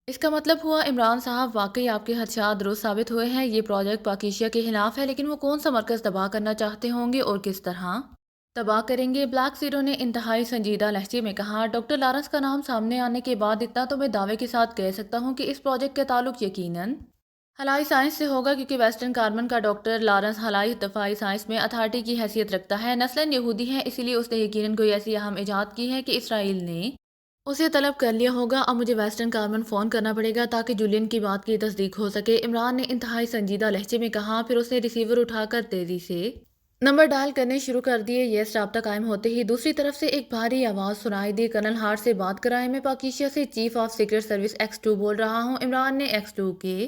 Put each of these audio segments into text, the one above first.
اس کا مطلب ہوا عمران صاحب واقعی آپ کے خدشات درست ثابت ہوئے ہیں۔ یہ پروجیکٹ پاکیشیا کے خلاف ہے، لیکن وہ کون سا مرکز تباہ کرنا چاہتے ہوں گے اور کس طرح تباہ کریں گے؟ بلیک زیرو نے انتہائی سنجیدہ لہجے میں کہا، ڈاکٹر لارنس کا نام سامنے آنے کے بعد اتنا تو میں دعوے کے ساتھ کہہ سکتا ہوں کہ اس پروجیکٹ کا تعلق یقیناً خلائی سائنس سے ہوگا، کیونکہ ویسٹرن کاربن کا ڈاکٹر لارنس خلائی دفاعی سائنس میں اتھارٹی کی حیثیت رکھتا ہے۔ نسلاً یہودی ہے، اسی لیے اس نے یقیناً کوئی ایسی اہم ایجاد کی ہے کہ اسرائیل نے اسے طلب کر لیا ہوگا۔ اب مجھے ویسٹرن کاربن فون کرنا پڑے گا تاکہ جولین کی بات کی تصدیق ہو سکے، عمران نے انتہائی سنجیدہ لہجے میں کہا۔ پھر اس نے ریسیور اٹھا کر تیزی سے نمبر ڈائل کرنے شروع کر دیے۔ یس رابطہ قائم ہوتے ہی دوسری طرف سے ایک بھاری آواز سنائی دی، کرنل ہارٹ سے بات کرائیں، میں پاکیشیا سے chief of secret service x 2 بول رہا ہوں۔ عمران نے ایکس 2 کے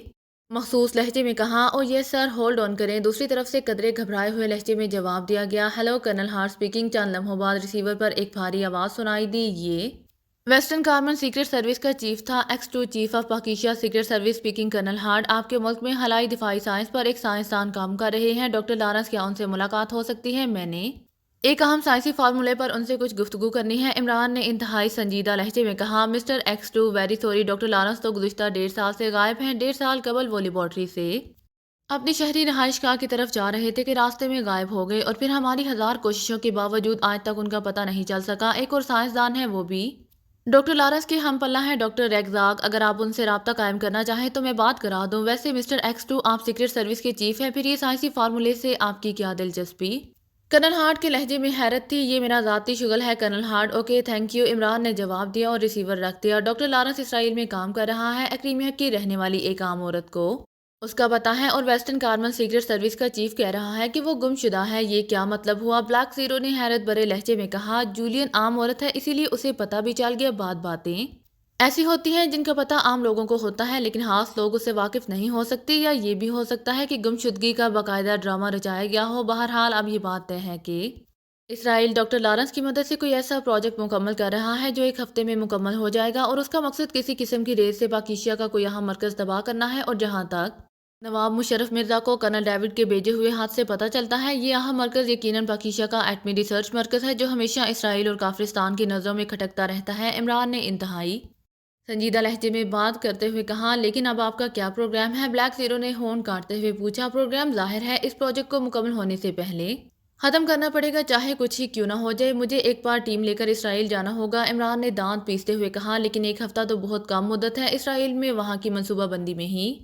مخصوص لہجے میں کہا، او یس سر، ہولڈ آن کریں۔ دوسری طرف سے قدرے گھبرائے ہوئے لہجے میں جواب دیا گیا، ہیلو کرنل ہارٹ اسپیکنگ۔ چند لمحوں بعد ریسیور پر ایک بھاری آواز سنائی دی، یہ ویسٹرن کاربن سیکرٹ سروس کا چیف تھا۔ Ex 2 chief of Pakeshia secret service speaking, colonel Hart, آپ کے ملک میں خلائی دفاعی سائنس پر ایک سائنسدان کام کر رہے ہیں، ڈاکٹر لارنس، کیا ان سے ملاقات ہو سکتی ہے؟ میں نے ایک اہم سائنسی فارمولے پر ان سے کچھ گفتگو کرنی ہے، عمران نے انتہائی سنجیدہ لہجے میں کہا۔ Mister X 2 very sorry, doctor Lawrence تو گزشتہ 1.5 سال سے غائب ہیں۔ 1.5 سال قبل وہ لیبارٹری سے اپنی شہری رہائش گاہ کی طرف جا رہے تھے کہ راستے میں غائب ہو گئے، اور پھر ہماری ہزار کوششوں کے باوجود آج تک ان کا پتہ نہیں چل سکا۔ ایک اور سائنسدان ہے، وہ بھی ڈاکٹر لارنس کے ہم پلہ ہیں، ڈاکٹر ریگزاگ، اگر آپ ان سے رابطہ قائم کرنا چاہیں تو میں بات کرا دوں۔ ویسے مسٹر ایکس 2، آپ سیکرٹ سروس کے چیف ہیں، پھر یہ سائنسی فارمولے سے آپ کی کیا دلچسپی؟ کرنل ہارٹ کے لہجے میں حیرت تھی۔ یہ میرا ذاتی شغل ہے کرنل ہارٹ۔ اوکے تھینک یو، عمران نے جواب دیا اور ریسیور رکھ دیا۔ ڈاکٹر لارنس اسرائیل میں کام کر رہا ہے، ایکریمیا کی رہنے والی ایک عام عورت کو اس کا پتہ ہے، اور ویسٹرن کاربن سیکرٹ سروس کا چیف کہہ رہا ہے کہ وہ گم شدہ ہے۔ یہ کیا مطلب ہوا؟ بلیک زیرو نے حیرت بھرے لہجے میں کہا، جولین عام عورت ہے، اسی لیے اسے پتہ بھی چل گیا۔ باتیں ایسی ہوتی ہیں جن کا پتہ عام لوگوں کو ہوتا ہے، لیکن خاص لوگ اس سے واقف نہیں ہو سکتے، یا یہ بھی ہو سکتا ہے کہ گمشدگی کا باقاعدہ ڈرامہ رچایا گیا ہو۔ بہرحال اب یہ بات طے ہے کہ اسرائیل ڈاکٹر لارنس کی مدد سے کوئی ایسا پروجیکٹ مکمل کر رہا ہے جو ایک ہفتے میں مکمل ہو جائے گا، اور اس کا مقصد کسی قسم کی ریز سے پاکیشیا کا کوئی اہم مرکز تباہ کرنا ہے۔ اور جہاں تک نواب مشرف مرزا کو کرنل ڈیوڈ کے بھیجے ہوئے ہاتھ سے پتہ چلتا ہے، یہ اہم مرکز یقیناً پاکیشیا کا ایٹمی ریسرچ مرکز ہے، جو ہمیشہ اسرائیل اور کافرستان کی نظروں میں کھٹکتا رہتا ہے۔ عمران نے انتہائی سنجیدہ لہجے میں بات کرتے ہوئے کہا، لیکن اب آپ کا کیا پروگرام ہے؟ بلیک زیرو نے ہونٹ کاٹتے ہوئے پوچھا۔ پروگرام ظاہر ہے، اس پروجیکٹ کو مکمل ہونے سے پہلے ختم کرنا پڑے گا، چاہے کچھ ہی کیوں نہ ہو جائے۔ مجھے ایک بار ٹیم لے کر اسرائیل جانا ہوگا، عمران نے دانت پیستے ہوئے کہا، لیکن ایک ہفتہ تو بہت کم مدت ہے، اسرائیل میں وہاں کی منصوبہ بندی میں ہی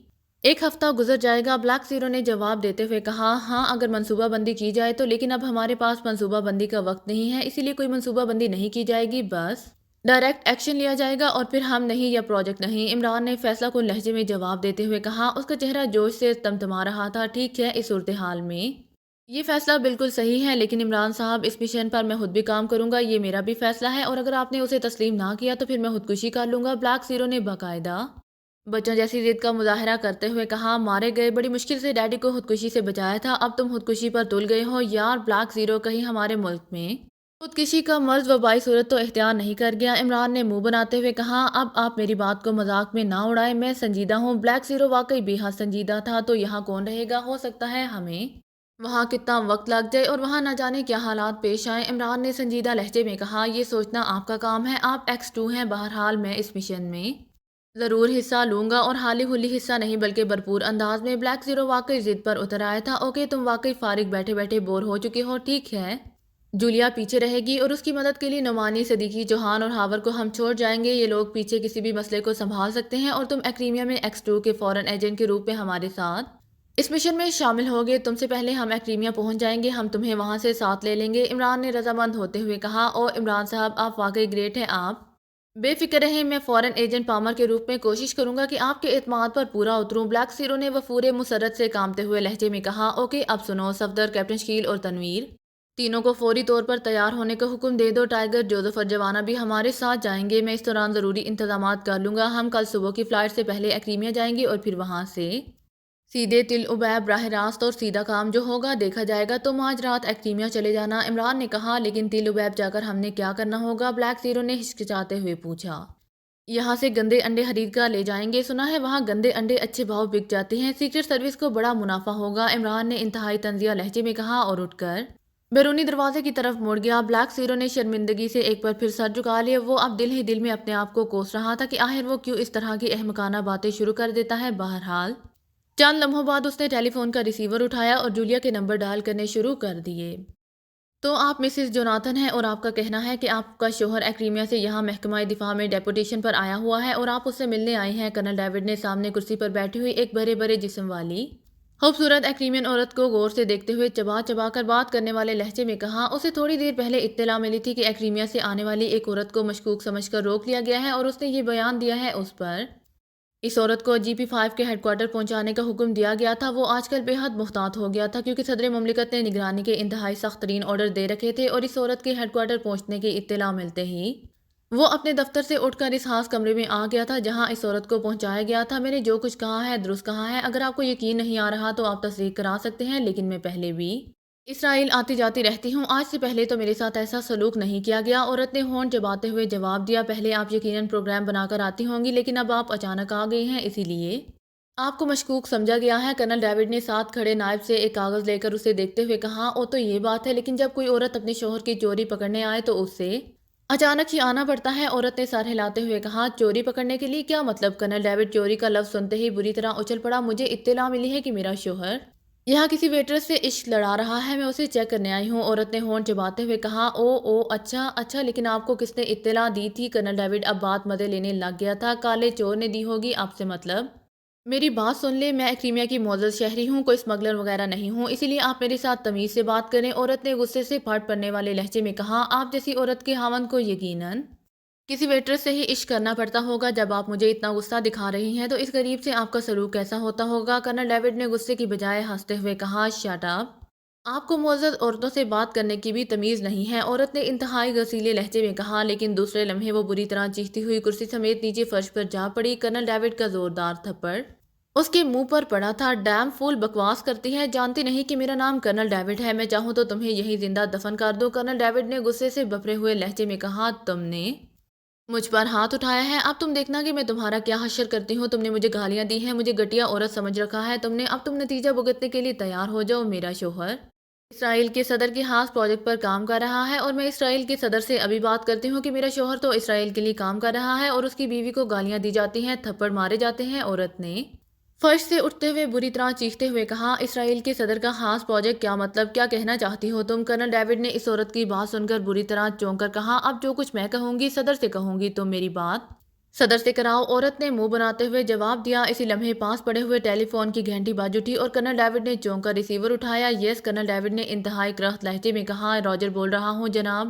ایک ہفتہ گزر جائے گا۔ بلیک زیرو نے جواب دیتے ہوئے کہا، ہاں اگر منصوبہ بندی کی جائے تو، لیکن اب ہمارے پاس منصوبہ بندی کا وقت نہیں ہے، اسی لیے کوئی منصوبہ بندی نہیں کی جائے گی، بس ڈائریکٹ ایکشن لیا جائے گا، اور پھر ہم نہیں یا پروجیکٹ نہیں، عمران نے فیصلہ کن لہجے میں جواب دیتے ہوئے کہا۔ اس کا چہرہ جوش سے تمتما رہا تھا۔ ٹھیک ہے، اس صورتحال میں یہ فیصلہ بالکل صحیح ہے، لیکن عمران صاحب، اس مشن پر میں خود بھی کام کروں گا، یہ میرا بھی فیصلہ ہے، اور اگر آپ نے اسے تسلیم نہ کیا تو پھر میں خودکشی کر لوں گا۔ بلیک زیرو نے باقاعدہ بچوں جیسی ضد کا مظاہرہ کرتے ہوئے کہا، مارے گئے، بڑی مشکل سے ڈیڈی کو خودکشی سے بچایا تھا، اب تم خودکشی پر تل گئے ہو یار۔ بلیک زیرو، کہیں ہمارے ملک میں خودکشی کا مرض وبائی صورت تو اختیار نہیں کر گیا؟ عمران نے منہ بناتے ہوئے کہا، اب آپ میری بات کو مذاق میں نہ اڑائیں، میں سنجیدہ ہوں۔ بلیک زیرو واقعی بے حد سنجیدہ تھا۔ تو یہاں کون رہے گا؟ ہو سکتا ہے ہمیں وہاں کتنا وقت لگ جائے، اور وہاں نہ جانے کیا حالات پیش آئیں، عمران نے سنجیدہ لہجے میں کہا، یہ سوچنا آپ کا کام ہے، آپ ایکس 2 ہیں، بہرحال میں اس مشن میں ضرور حصہ لوں گا، اور حالی ہولی حصہ نہیں بلکہ بھرپور انداز میں۔ بلیک زیرو واقعی ضد پر اتر آیا تھا۔ اوکے، تم واقعی فارغ بیٹھے بیٹھے بور ہو چکے ہو، ٹھیک ہے، جولیا پیچھے رہے گی، اور اس کی مدد کے لیے نعمانی، صدیقی، چوہان اور ہاور کو ہم چھوڑ جائیں گے، یہ لوگ پیچھے کسی بھی مسئلے کو سنبھال سکتے ہیں، اور تم ایکریمیا میں ایکس 2 کے فورن ایجنٹ کے روپ میں ہمارے ساتھ اس مشن میں شامل ہوگے۔ تم سے پہلے ہم ایکریمیا پہنچ جائیں گے، ہم تمہیں وہاں سے ساتھ لے لیں گے، عمران نے رضامند ہوتے ہوئے کہا۔ او عمران صاحب، آپ واقعی گریٹ ہیں، آپ بے فکر رہیں، میں فورن ایجنٹ پامر کے روپ میں کوشش کروں گا کہ آپ کے اعتماد پر پورا اتروں، بلیک زیرو نے وفور مسرت سے کامتے ہوئے لہجے میں کہا۔ اوکے اب سنو، صفدر، کیپٹن شکیل اور تنویر، تینوں کو فوری طور پر تیار ہونے کا حکم دے دو، ٹائیگر، جوزف اور جوانا بھی ہمارے ساتھ جائیں گے، میں اس دوران ضروری انتظامات کر لوں گا، ہم کل صبح کی فلائٹ سے پہلے ایکریمیا جائیں گے، اور پھر وہاں سے سیدھے تل ابیب، براہ راست اور سیدھا کام جو ہوگا دیکھا جائے گا، تم آج رات ایکریمیا چلے جانا، عمران نے کہا، لیکن تل ابیب جا کر ہم نے کیا کرنا ہوگا؟ بلیک زیرو نے ہچکچاتے ہوئے پوچھا۔ یہاں سے گندے انڈے خرید کر لے جائیں گے، سنا ہے وہاں گندے انڈے اچھے بھاؤ بک جاتے ہیں، سیکرٹ سروس کو بڑا منافع ہوگا، عمران نے انتہائی طنزیہ لہجے میں کہا، اور اٹھ کر بیرونی دروازے کی طرف مڑ گیا۔ بلیک زیرو نے شرمندگی سے ایک بار پھر سر جھکا لیا۔ وہ اب دل ہی دل میں اپنے آپ کو کوس رہا تھا کہ آخر وہ کیوں اس طرح کی احمقانہ باتیں شروع کر دیتا ہے۔ بہرحال چند لمحوں بعد اس نے ٹیلی فون کا ریسیور اٹھایا اور جولیا کے نمبر ڈائل کرنے شروع کر دیے۔ تو آپ مسز جوناتھن ہیں اور آپ کا کہنا ہے کہ آپ کا شوہر ایکریمیا سے یہاں محکمہ دفاع میں ڈیپوٹیشن پر آیا ہوا ہے اور آپ اس سے ملنے آئے ہیں۔ کرنل ڈیوڈ نے سامنے کرسی پر بیٹھی ہوئی ایک بڑے بڑے جسم والی خوبصورت ایکریمین عورت کو غور سے دیکھتے ہوئے چبا چبا کر بات کرنے والے لہجے میں کہا۔ اسے تھوڑی دیر پہلے اطلاع ملی تھی کہ ایکریمیا سے آنے والی ایک عورت کو مشکوک سمجھ کر روک لیا گیا ہے اور اس نے یہ بیان دیا ہے اس عورت کو جی پی 5 کے ہیڈ کوارٹر پہنچانے کا حکم دیا گیا تھا۔ وہ آج کل بے حد محتاط ہو گیا تھا کیونکہ صدر مملکت نے نگرانی کے انتہائی سخت ترین آرڈر دے رکھے تھے اور اس عورت کے ہیڈ کوارٹر پہنچنے کی اطلاع ملتے ہی وہ اپنے دفتر سے اٹھ کر اس خاص کمرے میں آ گیا تھا جہاں اس عورت کو پہنچایا گیا تھا۔ میں نے جو کچھ کہا ہے درست کہا ہے۔ اگر آپ کو یقین نہیں آ رہا تو آپ تصدیق کرا سکتے ہیں، لیکن میں پہلے بھی اسرائیل آتی جاتی رہتی ہوں۔ آج سے پہلے تو میرے ساتھ ایسا سلوک نہیں کیا گیا۔ عورت نے ہونٹ چباتے ہوئے جواب دیا۔ پہلے آپ یقیناً پروگرام بنا کر آتی ہوں گی، لیکن اب آپ اچانک آ گئی ہیں، اسی لیے آپ کو مشکوک سمجھا گیا ہے۔ کرنل ڈیوڈ نے ساتھ کھڑے نائب سے ایک کاغذ لے کر اسے دیکھتے ہوئے کہا۔ او تو یہ بات ہے، لیکن جب کوئی عورت اپنے شوہر کی چوری پکڑنے آئے تو اسے اچانک ہی آنا پڑتا ہے۔ عورت نے سر ہلاتے ہوئے کہا۔ چوری پکڑنے کے لیے کیا مطلب؟ کرنل ڈیوڈ چوری کا لفظ سنتے ہی بری طرح اچھل پڑا۔ مجھے اطلاع ملی ہے کہ میرا شوہر یہاں کسی ویٹرس سے عشق لڑا رہا ہے، میں اسے چیک کرنے آئی ہوں۔ عورت نے ہونٹ چباتے ہوئے کہا۔ او اچھا، لیکن آپ کو کس نے اطلاع دی تھی؟ کرنل ڈیوڈ اب بات مزے لینے لگ گیا تھا۔ کالے چور نے دی ہوگی، آپ سے مطلب؟ میری بات سن لے، میں ایکریمیا کی معزز شہری ہوں، کوئی اسمگلر وغیرہ نہیں ہوں، اسی لیے آپ میرے ساتھ تمیز سے بات کریں۔ عورت نے غصے سے پھٹ پڑنے والے لہجے میں کہا۔ آپ جیسی عورت کے خاوند کو یقیناً کسی ویٹرس سے ہی عشق کرنا پڑتا ہوگا۔ جب آپ مجھے اتنا غصہ دکھا رہی ہیں تو اس غریب سے آپ کا سلوک کیسا ہوتا ہوگا؟ کرنل ڈیوڈ نے غصے کی بجائے ہنستے ہوئے کہا۔ Shut up! آپ کو معزز عورتوں سے بات کرنے کی بھی تمیز نہیں ہے، عورت نے انتہائی غصیلے لہجے میں کہا، لیکن دوسرے لمحے وہ بری طرح چیختی ہوئی کرسی سمیت نیچے فرش پر جا پڑی۔ کرنل ڈیوڈ کا زوردار تھپڑ اس کے منہ پر پڑا تھا۔ ڈیم فول، بکواس کرتی ہے، جانتی نہیں کہ میرا نام کرنل ڈیوڈ ہے؟ میں چاہوں تو تمہیں یہیں زندہ دفن کر دوں۔ کرنل ڈیوڈ نے غصے سے بھرے ہوئے لہجے میں کہا۔ تم نے مجھ پر ہاتھ اٹھایا ہے، اب تم دیکھنا کہ میں تمہارا کیا حشر کرتی ہوں۔ تم نے مجھے گالیاں دی ہیں، مجھے گھٹیا عورت سمجھ رکھا ہے اب تم نتیجہ بھگتنے کے لیے تیار ہو جاؤ۔ میرا شوہر اسرائیل کے صدر کے خاص پروجیکٹ پر کام کر رہا ہے اور میں اسرائیل کے صدر سے ابھی بات کرتی ہوں کہ میرا شوہر تو اسرائیل کے لیے کام کر رہا ہے اور اس کی بیوی کو گالیاں دی جاتی ہیں، تھپڑ مارے جاتے ہیں۔ عورت نے فرش سے اٹھتے ہوئے بری طرح چیختے ہوئے کہا۔ اسرائیل کے صدر کا خاص پروجیکٹ؟ کیا مطلب؟ کیا کہنا چاہتی ہو تم؟ کرنل ڈیوڈ نے اس عورت کی بات سن کر بری طرح چونک کر کہا۔ اب جو کچھ میں کہوں گی صدر سے کہوں گی، تم میری بات صدر سے کراؤ۔ عورت نے منہ بناتے ہوئے جواب دیا۔ اسی لمحے پاس پڑے ہوئے ٹیلی فون کی گھنٹی بج اٹھی اور کرنل ڈیوڈ نے چونک کر ریسیور اٹھایا۔ یس، کرنل ڈیوڈ نے انتہائی کرخت لہجے میں کہا۔ راجر بول رہا ہوں جناب۔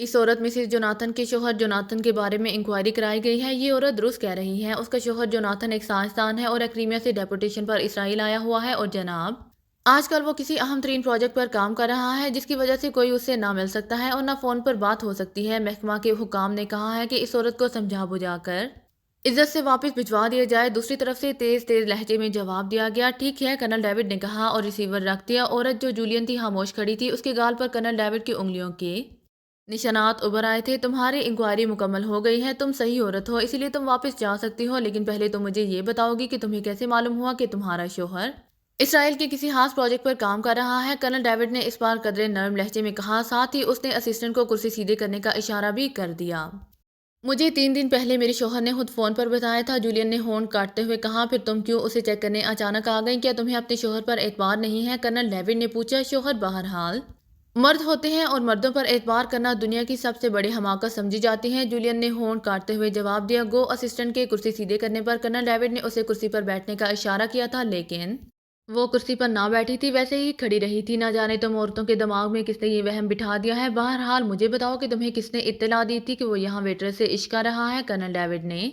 اس عورت مسز جوناتھن کے شوہر جوناتھن کے بارے میں انکوائری کرائی گئی ہے۔ یہ عورت درست کہہ رہی ہے، اس کا شوہر جوناتھن ایک سائنسدان ہے اور ایکریمیا سے ڈیپوٹیشن پر اسرائیل آیا ہوا ہے، اور جناب آج کل وہ کسی اہم ترین پروجیکٹ پر کام کر رہا ہے جس کی وجہ سے کوئی اس سے نہ مل سکتا ہے اور نہ فون پر بات ہو سکتی ہے۔ محکمہ کے حکام نے کہا ہے کہ اس عورت کو سمجھا بجھا کر عزت سے واپس بھجوا دیا جائے۔ دوسری طرف سے تیز لہجے میں جواب دیا گیا۔ ٹھیک ہے، کرنل ڈیوڈ نے کہا اور ریسیور رکھ دیا۔ عورت جو جولین تھی خاموش کھڑی تھی، اس کے گال پر کرنل ڈیوڈ کی انگلیوں کے نشانات ابھر آئے تھے۔ تمہاری انکوائری مکمل ہو گئی ہے، تم صحیح عورت ہو، اسی لیے تم واپس جا سکتی ہو، لیکن پہلے تم مجھے یہ بتاؤ گی کہ تمہیں کیسے معلوم ہوا کہ تمہارا شوہر اسرائیل کے کسی خاص پروجیکٹ پر کام کر رہا ہے؟ کرنل ڈیوڈ نے اس بار قدرے نرم لہجے میں کہا، ساتھ ہی اس نے اسسٹنٹ کو کرسی سیدھے کرنے کا اشارہ بھی کر دیا۔ مجھے 3 دن پہلے میرے شوہر نے خود فون پر بتایا تھا، جولین نے ہونٹ کاٹتے ہوئے کہا۔ پھر تم کیوں اسے چیک کرنے اچانک آ گئیں؟ کیا تمہیں اپنے شوہر پر اعتبار نہیں ہے؟ کرنل ڈیوڈ نے پوچھا۔ شوہر بہرحال مرد ہوتے ہیں اور مردوں پر اعتبار کرنا دنیا کی سب سے بڑی حماقت سمجھی جاتی ہے، جولین نے ہونٹ کاٹتے ہوئے جواب دیا۔ گو اسسٹنٹ کے کرسی سیدھے کرنے پر کرنل ڈیوڈ نے اسے کرسی پر بیٹھنے کا اشارہ کیا تھا، لیکن وہ کرسی پر نہ بیٹھی تھی، ویسے ہی کھڑی رہی تھی۔ نہ جانے تم عورتوں کے دماغ میں کس نے یہ وہم بٹھا دیا ہے۔ بہرحال مجھے بتاؤ کہ تمہیں کس نے اطلاع دی تھی کہ وہ یہاں ویٹرس سے عشق کر رہا ہے؟ کرنل ڈیوڈ نے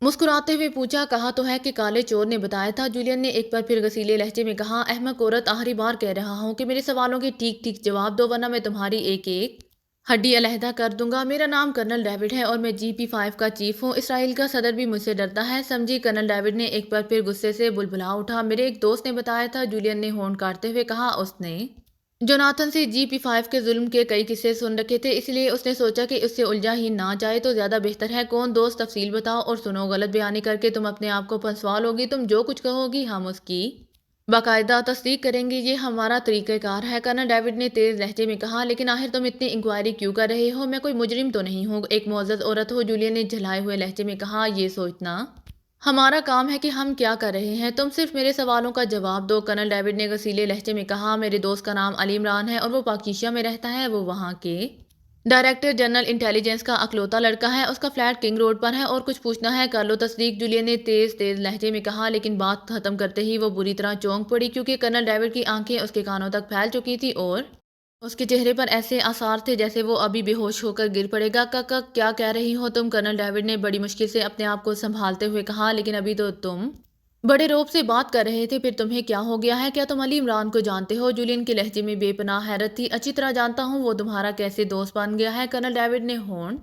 مسکراتے ہوئے پوچھا۔ کہا تو ہے کہ کالے چور نے بتایا تھا، جولین نے ایک بار پھر غصیلے لہجے میں کہا۔ احمق عورت، آخری بار کہہ رہا ہوں کہ میرے سوالوں کے ٹھیک ٹھیک جواب دو، ورنہ میں تمہاری ایک ایک ہڈی علیحدہ کر دوں گا۔ میرا نام کرنل ڈیوڈ ہے اور میں جی پی 5 کا چیف ہوں، اسرائیل کا صدر بھی مجھ سے ڈرتا ہے، سمجھی؟ کرنل ڈیوڈ نے ایک بار پھر غصے سے بلبلا اٹھا۔ میرے ایک دوست نے بتایا تھا، جولین نے ہونٹ کاٹتے ہوئے کہا۔ اس نے جوناتھن سے جی پی 5 کے ظلم کے کئی قصے سن رکھے تھے، اس لیے اس نے سوچا کہ اس سے الجھا ہی نہ جائے تو زیادہ بہتر ہے۔ کون دوست؟ تفصیل بتاؤ اور سنو، غلط بیانی کر کے تم اپنے آپ کو پھنسوا لو گی۔ تم جو کچھ کہو گی ہم اس کی باقاعدہ تصدیق کریں گے، یہ ہمارا طریقہ کار ہے، کرنل ڈیوڈ نے تیز لہجے میں کہا۔ لیکن آخر تم اتنی انکوائری کیوں کر رہے ہو؟ میں کوئی مجرم تو نہیں ہوں، ایک معزز عورت ہو، جولین نے جھلائے ہوئے لہجے میں کہا۔ یہ سوچنا ہمارا کام ہے کہ ہم کیا کر رہے ہیں، تم صرف میرے سوالوں کا جواب دو، کرنل ڈیوڈ نے غصیلے لہجے میں کہا۔ میرے دوست کا نام علی عمران ہے اور وہ پاکیشیا میں رہتا ہے، وہ وہاں کے ڈائریکٹر جنرل انٹیلیجنس کا اکلوتا لڑکا ہے، اس کا فلیٹ کنگ روڈ پر ہے اور کچھ پوچھنا ہے کر لو تصدیق، جولین نے تیز لہجے میں کہا۔ لیکن بات ختم کرتے ہی وہ بری طرح چونک پڑی، کیونکہ کرنل ڈیوڈ کی آنکھیں اس کے کانوں تک پھیل چکی تھی اور اس کے چہرے پر ایسے آثار تھے جیسے وہ ابھی بے ہوش ہو کر گر پڑے گا۔ کیا کہہ رہی ہو تم؟ کرنل ڈیوڈ نے بڑی مشکل سے اپنے آپ کو سنبھالتے ہوئے کہا۔ لیکن ابھی تو تم بڑے روب سے بات کر رہے تھے، پھر تمہیں کیا ہو گیا ہے؟ کیا تم علی عمران کو جانتے ہو؟ جولین کے لہجے میں بے پناہ حیرت تھی۔ اچھی طرح جانتا ہوں، وہ تمہارا کیسے دوست بن گیا ہے؟ کرنل ڈیوڈ نے ہونٹ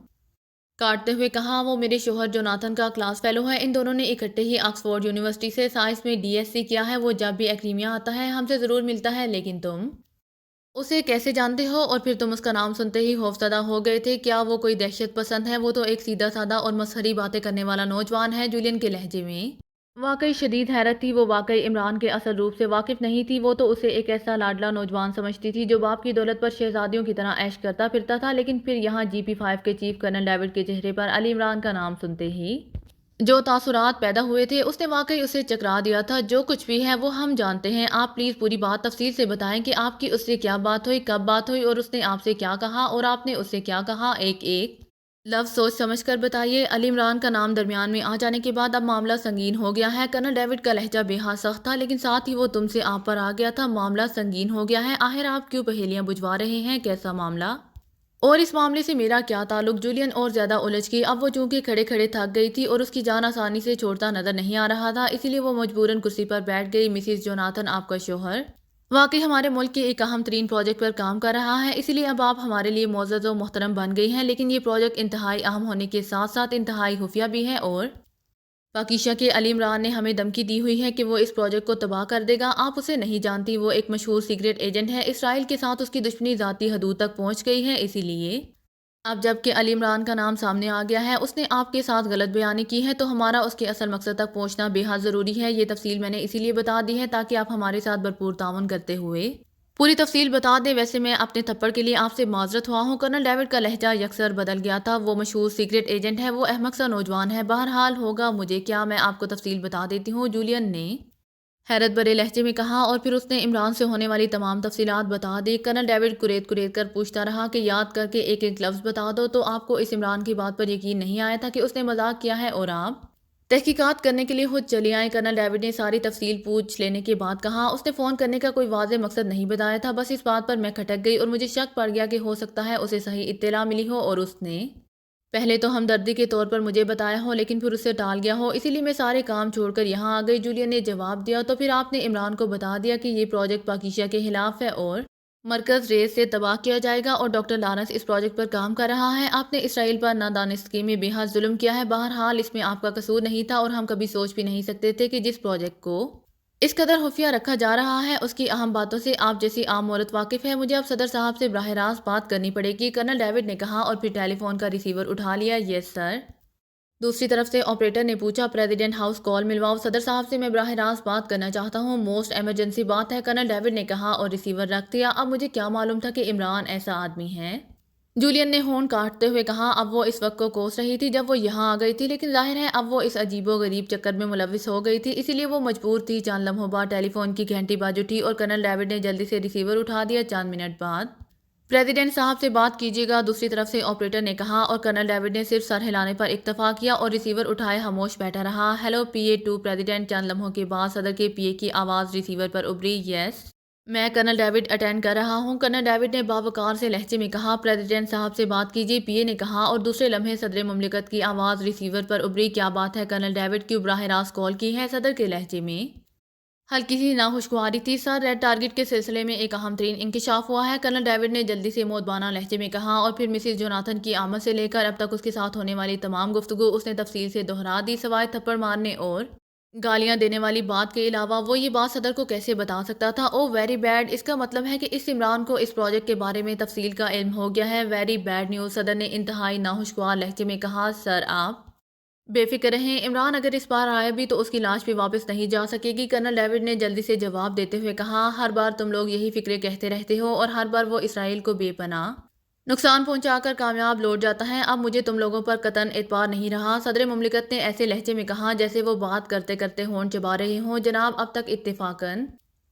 کاٹتے ہوئے کہا۔ وہ میرے شوہر جوناتھن کا کلاس فیلو ہے، ان دونوں نے اکٹھے ہی آکسفورڈ یونیورسٹی سے سائنس میں ڈی ایس سی کیا ہے، وہ جب بھی ایکڈیمیا آتا ہے ہم سے ضرور ملتا ہے۔ لیکن تم اسے کیسے جانتے ہو؟ اور پھر تم اس کا نام سنتے ہی خوفزدہ ہو گئے تھے؟ کیا وہ کوئی دہشت پسند ہے؟ وہ تو ایک سیدھا سادہ اور مسخری باتیں کرنے والا نوجوان ہے، جولین کے لہجے میں واقعی شدید حیرت تھی۔ وہ واقعی عمران کے اصل روپ سے واقف نہیں تھی، وہ تو اسے ایک ایسا لاڈلا نوجوان سمجھتی تھی جو باپ کی دولت پر شہزادیوں کی طرح عیش کرتا پھرتا تھا۔ لیکن پھر یہاں جی پی 5 کے چیف کرنل ڈیوڈ کے چہرے پر علی عمران کا نام سنتے ہی جو تاثرات پیدا ہوئے تھے، اس نے واقعی اسے چکرا دیا تھا۔ جو کچھ بھی ہے وہ ہم جانتے ہیں، آپ پلیز پوری بات تفصیل سے بتائیں کہ آپ کی اس سے کیا بات ہوئی، کب بات ہوئی اور اس نے آپ سے کیا کہا اور آپ نے اس سے کیا کہا، ایک ایک لفظ سوچ سمجھ کر بتائیے۔ علی عمران کا نام درمیان میں آ جانے کے بعد اب معاملہ سنگین ہو گیا ہے۔ کرنل ڈیوڈ کا لہجہ بے حد سخت تھا، لیکن ساتھ ہی وہ تم سے آپ پر آ گیا تھا۔ معاملہ سنگین ہو گیا ہے؟ آخر آپ کیوں پہیلیاں بجھوا رہے ہیں؟ کیسا معاملہ؟ اور اس معاملے سے میرا کیا تعلق؟ جولین اور زیادہ الجھ گئی۔ اب وہ چونکہ کھڑے کھڑے تھک گئی تھی اور اس کی جان آسانی سے چھوڑتا نظر نہیں آ رہا تھا، اسی لیے وہ مجبوراً کرسی پر بیٹھ گئی۔ مسز جوناتھن، آپ کا شوہر واقعی ہمارے ملک کے ایک اہم ترین پروجیکٹ پر کام کر رہا ہے، اسی لیے اب آپ ہمارے لیے معزز و محترم بن گئی ہیں۔ لیکن یہ پروجیکٹ انتہائی اہم ہونے کے ساتھ ساتھ انتہائی خفیہ بھی ہے اور پاکیشیا کے علی عمران نے ہمیں دھمکی دی ہوئی ہے کہ وہ اس پروجیکٹ کو تباہ کر دے گا۔ آپ اسے نہیں جانتی، وہ ایک مشہور سیکرٹ ایجنٹ ہے، اسرائیل کے ساتھ اس کی دشمنی ذاتی حدود تک پہنچ گئی ہے۔ اسی لیے اب جب کہ علی عمران کا نام سامنے آ گیا ہے، اس نے آپ کے ساتھ غلط بیانی کی ہے، تو ہمارا اس کے اصل مقصد تک پہنچنا بے حد ضروری ہے۔ یہ تفصیل میں نے اسی لیے بتا دی ہے تاکہ آپ ہمارے ساتھ بھرپور تعاون کرتے ہوئے پوری تفصیل بتا دیں۔ ویسے میں اپنے تھپڑ کے لیے آپ سے معذرت ہوا ہوں۔ کرنل ڈیوڈ کا لہجہ یکسر بدل گیا تھا۔ وہ مشہور سیکرٹ ایجنٹ ہے، وہ احمق سا نوجوان ہے، بہرحال ہوگا مجھے کیا، میں آپ کو تفصیل بتا دیتی ہوں، جولین نے حیرت بھرے لہجے میں کہا، اور پھر اس نے عمران سے ہونے والی تمام تفصیلات بتا دی۔ کرنل ڈیوڈ کریت کر پوچھتا رہا کہ یاد کر کے ایک ایک لفظ بتا دو، تو آپ کو اس عمران کی بات پر یقین نہیں آیا تھا کہ اس نے مذاق کیا ہے اور آپ تحقیقات کرنے کے لیے خود چلی آئیں؟ کرنل ڈیوڈ نے ساری تفصیل پوچھ لینے کے بعد کہا۔ اس نے فون کرنے کا کوئی واضح مقصد نہیں بتایا تھا، بس اس بات پر میں کھٹک گئی اور مجھے شک پڑ گیا کہ ہو سکتا ہے اسے صحیح اطلاع ملی ہو اور اس نے پہلے تو ہمدردی کے طور پر مجھے بتایا ہو، لیکن پھر اسے ٹال گیا ہو، اسی لیے میں سارے کام چھوڑ کر یہاں آ گئی، جولین نے جواب دیا۔ تو پھر آپ نے عمران کو بتا دیا کہ یہ پروجیکٹ پاکیشیا کے خلاف ہے اور مرکز ریس سے تباہ کیا جائے گا، اور ڈاکٹر لارنس اس پروجیکٹ پر کام کر رہا ہے۔ آپ نے اسرائیل پر نادانستگی میں بے حد ظلم کیا ہے، بہرحال اس میں آپ کا قصور نہیں تھا، اور ہم کبھی سوچ بھی نہیں سکتے تھے کہ جس پروجیکٹ کو اس قدر خفیہ رکھا جا رہا ہے، اس کی اہم باتوں سے آپ جیسی عام عورت واقف ہے۔ مجھے اب صدر صاحب سے براہ راست بات کرنی پڑے گی، کرنل ڈیوڈ نے کہا، اور پھر ٹیلی فون کا ریسیور اٹھا لیا۔ یس سر، دوسری طرف سے آپریٹر نے پوچھا۔ پریزیڈنٹ ہاؤس کال ملواؤ، صدر صاحب سے میں براہ راست بات کرنا چاہتا ہوں، موسٹ ایمرجنسی بات ہے، کرنل ڈیوڈ نے کہا اور ریسیور رکھ دیا۔ اب مجھے کیا معلوم تھا کہ عمران ایسا آدمی ہے، جولین نے ہونٹ کاٹتے ہوئے کہا۔ اب وہ اس وقت کو کوس رہی تھی جب وہ یہاں آ گئی تھی، لیکن ظاہر ہے اب وہ اس عجیب و غریب چکر میں ملوث ہو گئی تھی، اسی لیے وہ مجبور تھی۔ چند لمحوں بعد ٹیلی فون کی گھنٹی بج اٹھی اور کرنل ڈیوڈ نے جلدی سے ریسیور اٹھا دیا۔ چند منٹ بعد پریزیڈنٹ صاحب سے بات کیجیے گا، دوسری طرف سے آپریٹر نے کہا، اور کرنل ڈیوڈ نے صرف سر ہلانے پر اکتفا کیا اور ریسیور اٹھائے خاموش بیٹھا رہا۔ ہیلو پی اے 2 پریزیڈنٹ، چند لمحوں کے بعد صدر کے پی اے کی آواز ریسیور پر ابھری۔ یس میں کرنل ڈیوڈ اٹینڈ کر رہا ہوں، کرنل ڈیوڈ نے باوقار سے لہجے میں کہا۔ پریزیڈنٹ صاحب سے بات کیجیے، پی اے نے کہا، اور دوسرے لمحے صدر مملکت کی آواز ریسیور پر ابھری۔ کیا بات ہے کرنل ڈیوڈ، کیوں براہ راست کال کی ہے؟ صدر کے لہجے میں ہلکی سی ناخوشگواری تھی۔ سر، ریڈ ٹارگٹ کے سلسلے میں ایک اہم ترین انکشاف ہوا ہے، کرنل ڈیوڈ نے جلدی سے مؤدبانہ لہجے میں کہا، اور پھر مسز جوناتھن کی آمد سے لے کر اب تک اس کے ساتھ ہونے والی تمام گفتگو اس نے تفصیل سے دہرا دی۔ سوائے تھپڑ مارنے اور گالیاں دینے والی بات کے علاوہ وہ یہ بات صدر کو کیسے بتا سکتا تھا؟ او ویری بیڈ، اس کا مطلب ہے کہ اس عمران کو اس پروجیکٹ کے بارے میں تفصیل کا علم ہو گیا ہے۔ ویری بیڈ نیوز، صدر نے انتہائی ناخوشگوار لہجے میں کہا۔ سر، آپ بے فکر رہیں، عمران اگر اس بار آیا بھی تو اس کی لاش بھی واپس نہیں جا سکے گی۔ کرنل ڈیوڈ نے جلدی سے جواب دیتے ہوئے کہا، ہر بار تم لوگ یہی فکرے کہتے رہتے ہو اور ہر بار وہ اسرائیل کو بے پناہ نقصان پہنچا کر کامیاب لوٹ جاتا ہے۔ اب مجھے تم لوگوں پر قطعاً اعتبار نہیں رہا۔ صدر مملکت نے ایسے لہجے میں کہا جیسے وہ بات کرتے کرتے ہونٹ چبا رہے ہوں۔ جناب، اب تک اتفاقاً